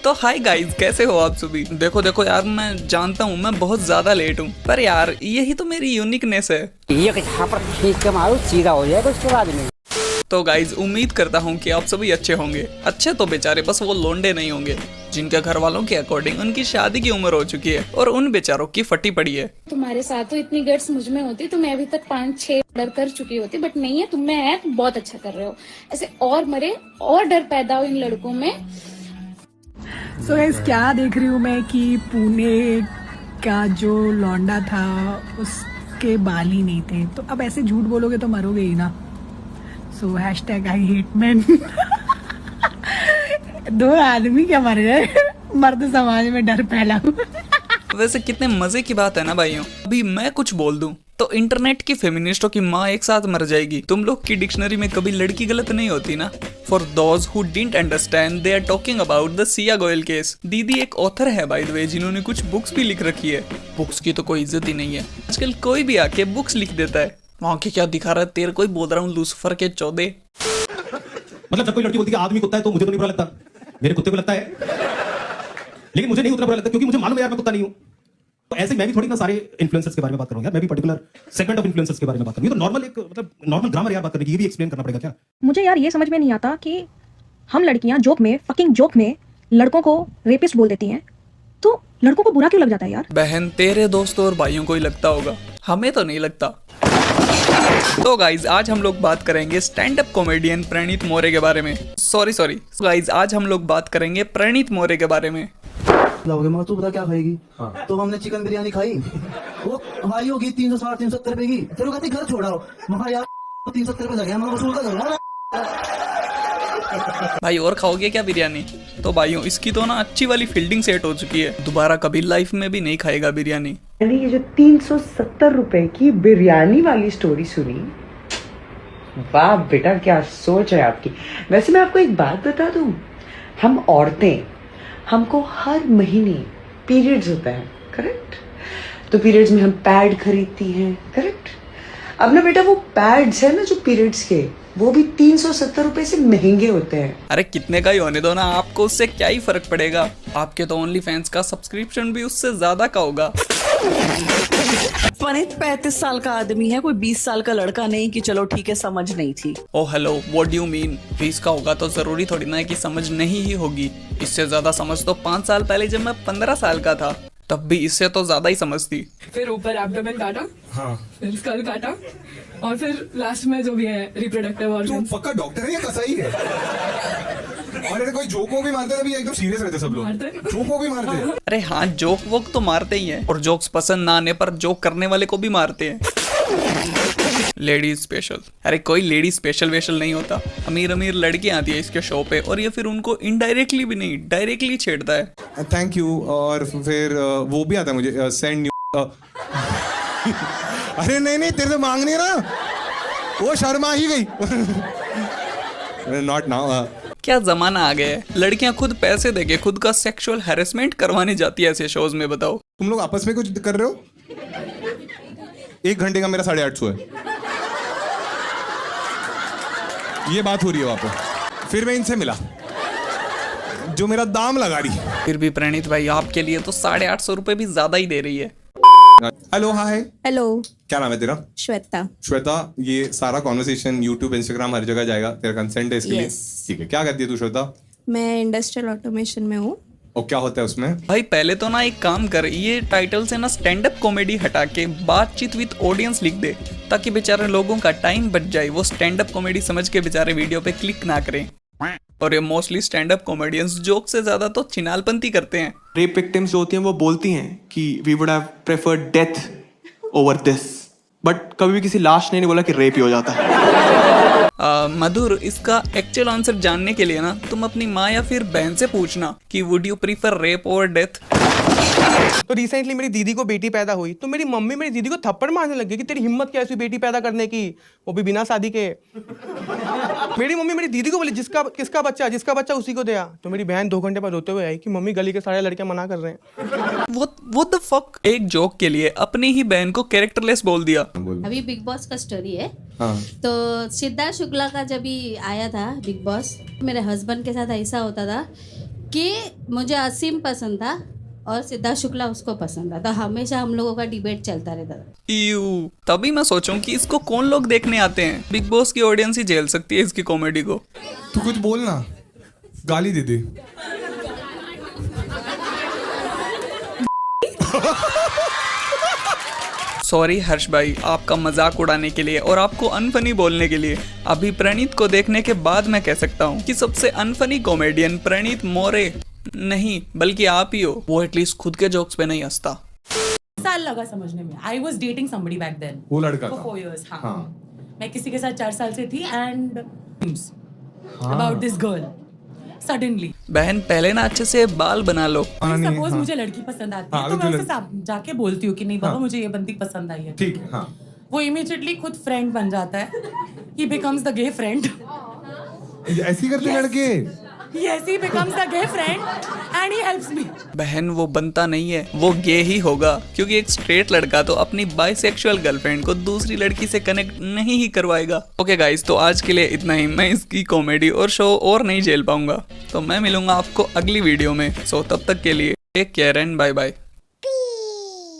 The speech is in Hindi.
तो हाय गाइस, कैसे हो आप सभी। देखो देखो यार, मैं जानता हूँ मैं बहुत ज्यादा लेट हूँ, पर यार यही तो मेरी यूनिकनेस है। ये यहाँ पर खींच के मारो, सीधा हो जाएगा उसके बाद में। तो गाइज उम्मीद करता हूँ कि आप सभी अच्छे होंगे। अच्छे तो बेचारे बस वो लोंडे नहीं होंगे जिनके घर वालों के अकॉर्डिंग उनकी शादी की उम्र हो चुकी है और उन बेचारों की फटी पड़ी है। तुम्हारे साथ तो इतनी गट्स मुझ में होती तो मैं अभी तक 5-6 डर कर चुकी होती, बट नहीं है, तुम में है तो बहुत अच्छा कर रहे हो। ऐसे और मरे और डर पैदा हो इन लड़कों में। सो गाइस, क्या देख रही हूँ मैं कि पुणे का जो लौंडा था उसके बाल ही नहीं थे, तो अब ऐसे झूठ बोलोगे तो मरोगे ही ना। सो हैशटैग आई हेट मैन। दो आदमी क्या मर गए, मर्द समाज में डर फैला हुआ। वैसे कितने मजे की बात है ना भाइयों। अभी मैं कुछ बोल दूं तो इंटरनेट की फेमिनिस्टों की माँ एक साथ मर जाएगी। तुम लोग की डिक्शनरी में कभी लड़की गलत नहीं होती ना। For those who didn't understand, they are talking about the Siya Goyal case. दीदी एक ऑथर है बाय द वे, जिन्होंने कुछ बुक्स भी लिख रखी है। बुक्स की तो कोई इज्जत ही नहीं है आजकल, कोई भी आके बुक्स लिख देता है। वहाँ के क्या दिखा रहा है तेरे को ही बोल रहा हूँ, लूसीफर के 14। मतलब जब कोई लड़की बोलती है आदमी कुत्ता है तो मुझे तो नहीं बुरा लगता, मेरे कुत्ते को लगता है, लेकिन मुझे नहीं उतना बुरा लगता क्योंकि मुझे मालूम है यार मैं कुत्ता नहीं हूं। तो ऐसे मैं भी थोड़ी ना सारे इन्फ्लुएंसर्स के बारे में बात कर रहा हूं यार, मैं भी पर्टिकुलर सेगमेंट ऑफ इन्फ्लुएंसर्स के बारे में बात कर रहा हूं। ये तो नॉर्मल एक मतलब नॉर्मल ग्रामर यार बात करने की, ये भी एक्सप्लेन करना पड़ेगा क्या? मुझे यार ये समझ में नहीं आता कि हम लड़कियां जोक में लड़कों को रेपिस्ट बोल देती हैं, तो लड़कों को बुरा क्यों लग जाता है यार? बहन तेरे दोस्तों और भाइयों को ही लगता होगा, हमें तो नहीं लगता। तो गाइज आज हम लोग बात करेंगे स्टैंड अप कॉमेडियन प्रणीत मोरे के बारे में। सॉरी गाइज, आज हम लोग बात करेंगे प्रणीत मोरे के बारे में। लाओगे मगर तू बता क्या खाएगी? हाँ। तो हमने चिकन बिरयानी खाई, वो हमारी होगी 360-370 रुपए की। तेरे कहते घर छोड़ा हो वहाँ यार 370 रुपए लगे, हम वसूल का। भाई और खाओगे क्या बिरयानी? तो भाइयों इसकी तो ना अच्छी वाली फील्डिंग सेट हो चुकी है, दोबारा कभी लाइफ में भी नहीं खाएगा बिरयानी। मैंने ये जो 370 रुपए की बिरयानी वाली स्टोरी सुनी, वाह बेटा क्या सोच है आपकी। वैसे मैं आपको एक बात बता दूं, हम औरतें, हमको हर महीने पीरियड्स होता है, करेक्ट? तो पीरियड्स में हम पैड खरीदती हैं, करेक्ट? अब ना बेटा वो पैड्स है ना जो पीरियड्स के, वो भी 370 रुपए से महंगे होते हैं। अरे कितने का ही होने दो ना, आपको उससे क्या ही फर्क पड़ेगा। आपके तो ओनली फैंस का सब्सक्रिप्शन भी उससे ज्यादा का होगा। पनित 35 साल का आदमी है, कोई 20 साल का लड़का नहीं कि चलो ठीक है समझ नहीं थी। Oh hello, what do you mean? 20 का होगा तो जरूरी थोड़ी ना है कि समझ नहीं ही होगी। इससे ज्यादा समझ तो 5 साल पहले जब मैं 15 साल का था, तब भी इससे तो ज्यादा ही समझती। फिर ऊपर एब्डोमेन काटा, हाँ, फिर स्कल काटा और फिर लास्ट में जो भी है रिप्रोडक्टिव ऑर्गन्स। तू पक्का डॉक्टर है या कसाई है? और अरे कोई जोक वो भी मारते हैं, एकदम सीरियस रहते सब लोग, जोक वो भी मारते हैं। अरे हाँ, जोक वोक तो मारते ही हैं, और जोक्स पसंद ना आने पर जोक करने वाले को भी मारते हैं। लेडीज स्पेशल, अरे कोई लेडी स्पेशल वेशल नहीं होता। अमीर लड़कियां आती है इसके शो पे और ये फिर उनको इनडायरेक्टली भी नहीं डायरेक्टली छेड़ता है। Thank you. और फिर वो भी आता है मुझे, सेंड न्यू। अरे नहीं तेरे से मांग नहीं रहा, वो शर्मा ही गई। Not now. क्या जमाना आ गया है, लड़कियां खुद पैसे देके खुद का सेक्सुअल हैरेसमेंट करवाने जाती है ऐसे शोज में। बताओ तुम लोग आपस में कुछ कर रहे हो? 1 घंटे का मेरा 850 है, ये बात हो रही है वहां पे। फिर मैं इनसे मिला जो मेरा दाम लगा रही। फिर भी प्रणीत भाई आपके लिए तो 850 रुपए भी ज्यादा ही दे रही है। हेलो, हाय। हेलो, क्या नाम है तेरा? श्वेता। ये सारा कॉन्वर्सेशन यूट्यूब इंस्टाग्राम हर जगह जाएगा, तेरा कंसेंट है इसके लिए? ठीक है। क्या करती है तू श्वेता? मैं इंडस्ट्रियल ऑटोमेशन में हूँ। और क्या होता है उसमें? भाई पहले तो ना एक काम कर, ये टाइटल से ना स्टैंड अप कॉमेडी हटा के बातचीत विद ऑडियंस लिख दे, ताकि बेचारे लोगों का टाइम बच जाए। वो स्टैंड अप कॉमेडी समझ के बेचारे वीडियो पे क्लिक ना करें। और ये mostly stand up comedians joke से ज्यादा तो चिनालपंती करते हैं। रेप विक्टिम्स जो होती हैं वो बोलती हैं कि we would have preferred death over this, but कभी भी किसी लाश ने नहीं बोला कि रेप ही हो जाता है। मधुर, इसका एक्चुअल आंसर जानने के लिए ना तुम अपनी माँ या फिर बहन से पूछना कि would you prefer rape over death. तो रिसेंटली मेरी दीदी को बेटी पैदा हुई, तो मेरी मम्मी मेरी दीदी को थप्पड़ मारने लग गई कि तेरी हिम्मत कैसी बेटी पैदा करने की, वो भी बिना शादी के। मेरी मम्मी मेरी दीदी को बोली जिसका बच्चा उसी को दिया। तो मेरी बहन 2 घंटे बाद रोते हुए आई कि मम्मी गली के सारे लड़के मना कर रहे हैं। What the fuck? एक जोक के लिए अपनी ही बहन को कैरेक्टरलेस बोल दिया। अभी बिग बॉस का स्टोरी है। हाँ। तो सिद्धार्थ शुक्ला का जब भी आया था बिग बॉस, मेरे हस्बैंड के साथ ऐसा होता था कि मुझे असीम पसंद था और सिद्धार्थ शुक्ला उसको पसंद था, तो हमेशा हम लोगों का डिबेट चलता रहता था। यू तभी मैं सोचूं कि इसको कौन लोग देखने आते हैं। बिग बॉस की ऑडियंस ही झेल सकती है इसकी कॉमेडी को। तू कुछ बोल ना, गाली दे दे। सॉरी हर्ष भाई, आपका मजाक उड़ाने के लिए और आपको अनफनी बोलने के लिए। अभी प्रणीत को देखने के बाद मैं कह सकता हूँ कि सबसे अनफनी कॉमेडियन प्रणीत मोरे नहीं बल्कि आप ही हो। वो एटलीस्ट खुद के जोक्स पे नहीं हंसता। साल लगा समझने में। I was dating somebody back then. वो लड़का For था। 4 years, हाँ। हाँ। मैं किसी के साथ 4 साल से थी and about this girl suddenly. बहन पहले ना अच्छे से बाल बना लो। सपोज मुझे लड़की पसंद आती है तो मैं उससे जाके बोलती हूँ कि नहीं बाबा मुझे ये बंदी पसंद आई है। ठीक है, हाँ। वो इमीडिएटली खुद फ्रेंड बन जाता है। He becomes the gay friend. ऐसी करते लड़के। Yes, he becomes the gay friend and he helps me. बहन वो बनता नहीं है, वो गे ही होगा, क्योंकि एक स्ट्रेट लड़का तो अपनी बाइसेक्सुअल गर्लफ्रेंड को दूसरी लड़की से कनेक्ट नहीं ही करवाएगा। ओके गाइस, तो आज के लिए इतना ही। मैं इसकी कॉमेडी और शो और नहीं झेल पाऊंगा, तो मैं मिलूंगा आपको अगली वीडियो में। सो तब तक के लिए take care and bye bye.